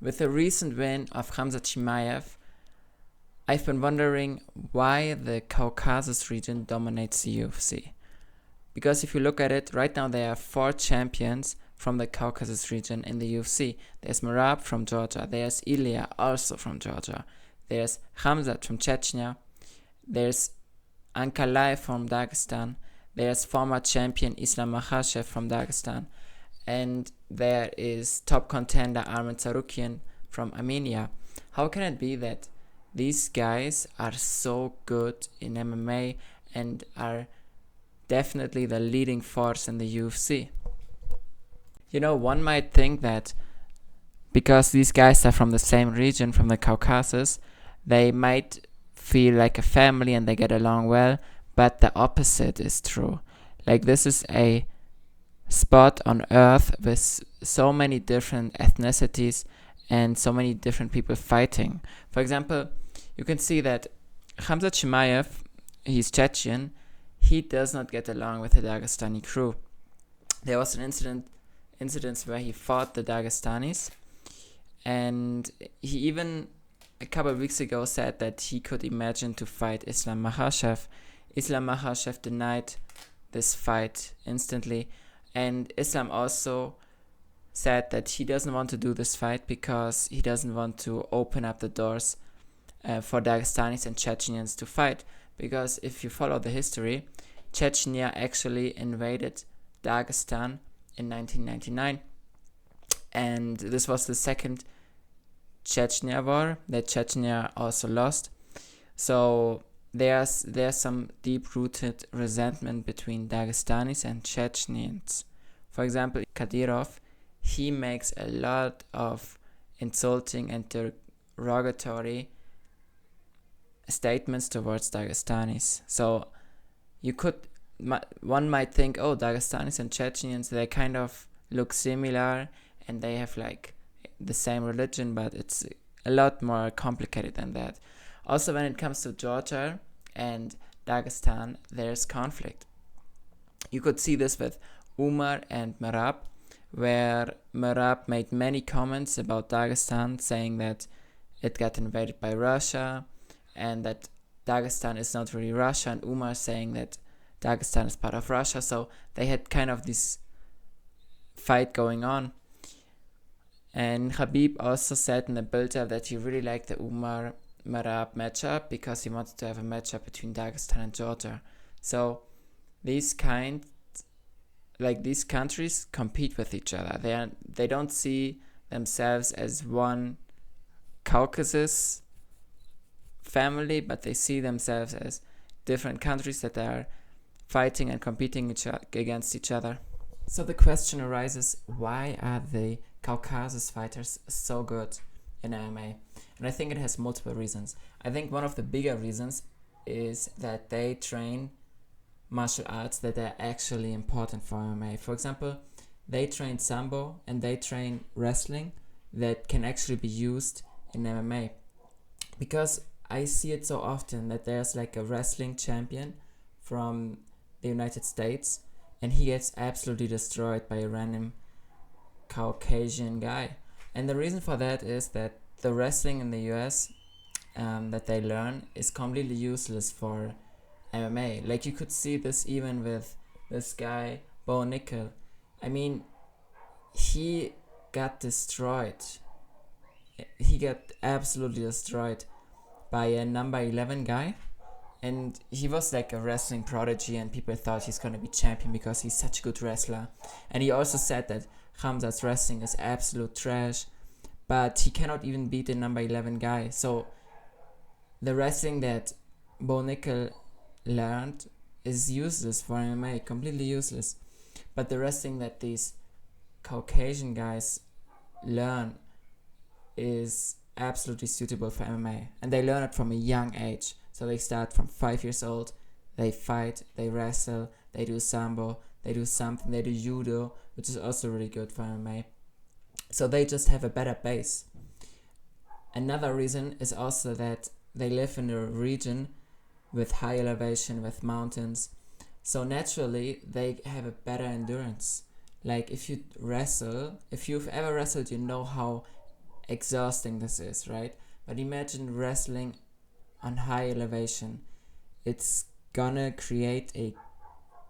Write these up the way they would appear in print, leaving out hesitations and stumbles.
with the recent win of Khamzat Chimaev, I've been wondering why the Caucasus region dominates the UFC. Because if you look at it, right now there are 4 champions from the Caucasus region in the UFC. There's Merab from Georgia, there's Ilya also from Georgia, there's Khamzat from Chechnya, there's Ankalai from Dagestan, there's former champion Islam Makhachev from Dagestan, and there is top contender Armen Tsarukian from Armenia. How can it be that these guys are so good in MMA and are definitely the leading force in the UFC? You know, one might think that because these guys are from the same region, from the Caucasus, they might feel like a family and they get along well, but the opposite is true. Like, this is a spot on earth with so many different ethnicities and so many different people fighting. For example, you can see that Khamzat Chimaev, he's Chechen, he does not get along with the Dagestani crew. There was an incident where he fought the Dagestanis, and he even a couple of weeks ago said that he could imagine to fight Islam Makhachev. Islam Makhachev denied this fight instantly, and Islam also said that he doesn't want to do this fight because he doesn't want to open up the doors for Dagestanis and Chechens to fight. Because if you follow the history, Chechnya actually invaded Dagestan in 1999, and this was the second Chechnya war that Chechnya also lost. So there's some deep-rooted resentment between Dagestanis and Chechens. For example, Kadyrov, he makes a lot of insulting and derogatory statements towards Dagestanis. So one might think, oh, Dagestanis and Chechens, they kind of look similar and they have like the same religion, but it's a lot more complicated than that. Also, when it comes to Georgia and Dagestan, there's conflict. You could see this with Umar and Merab, where Merab made many comments about Dagestan, saying that it got invaded by Russia and that Dagestan is not really Russia, and Umar saying that Dagestan is part of Russia. So they had kind of this fight going on. And Khabib also said in the build-up that he really liked the Umar-Merab matchup because he wanted to have a matchup between Dagestan and Georgia. So these countries compete with each other. They don't see themselves as one Caucasus family, but they see themselves as different countries that are fighting and competing against each other. So the question arises, why are the Caucasus fighters so good in MMA? And I think it has multiple reasons. I think one of the bigger reasons is that they train martial arts that are actually important for MMA. For example, they train Sambo and they train wrestling that can actually be used in MMA. Because I see it so often that there's like a wrestling champion from the United States and he gets absolutely destroyed by a random Caucasian guy. And the reason for that is that the wrestling in the US that they learn is completely useless for MMA. Like, you could see this even with this guy, Bo Nickel. I mean, he got destroyed. He got absolutely destroyed by a number 11 guy. And he was like a wrestling prodigy and people thought he's going to be champion because he's such a good wrestler. And he also said that Khamzat's wrestling is absolute trash, but he cannot even beat the number 11 guy. So the wrestling that Bo Nickel learned is useless for MMA, completely useless. But the wrestling that these Caucasian guys learn is absolutely suitable for MMA. And they learn it from a young age. So they start from 5 years old, they fight, they wrestle, they do Sambo, they do something, they do Judo, which is also really good for MMA. So they just have a better base. Another reason is also that they live in a region with high elevation, with mountains. So naturally, they have a better endurance. Like, if you wrestle, if you've ever wrestled, you know how exhausting this is, right? But imagine wrestling on high elevation. It's gonna create a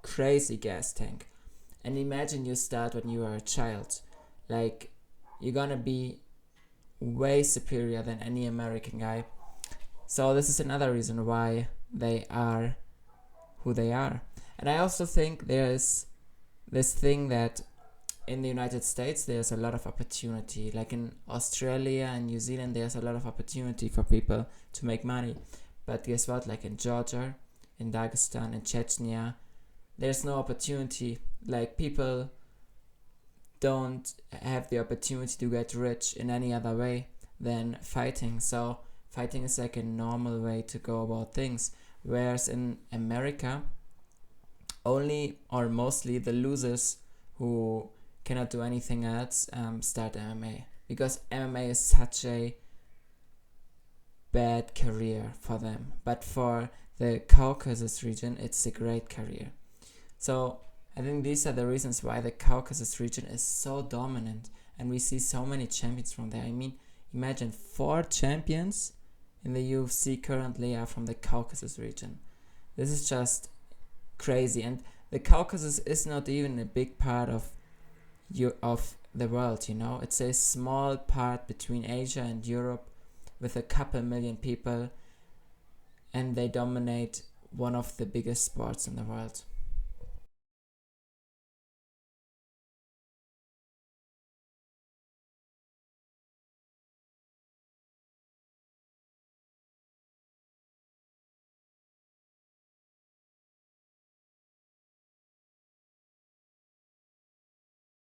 crazy gas tank. And imagine you start when you are a child. Like, you're gonna be way superior than any American guy. So this is another reason why they are who they are. And I also think there's this thing that in the United States there's a lot of opportunity. Like in Australia and New Zealand there's a lot of opportunity for people to make money. But guess what? Like in Georgia, in Dagestan, in Chechnya, there's no opportunity. Like, people don't have the opportunity to get rich in any other way than fighting. So fighting is like a normal way to go about things. Whereas in America, only or mostly the losers who cannot do anything else start MMA, because MMA is such a bad career for them. But for the Caucasus region, it's a great career. So I think these are the reasons why the Caucasus region is so dominant, and we see so many champions from there. I mean, imagine 4 champions in the UFC currently are from the Caucasus region. This is just crazy. And the Caucasus is not even a big part of the world, you know. It's a small part between Asia and Europe with a couple million people, and they dominate one of the biggest sports in the world.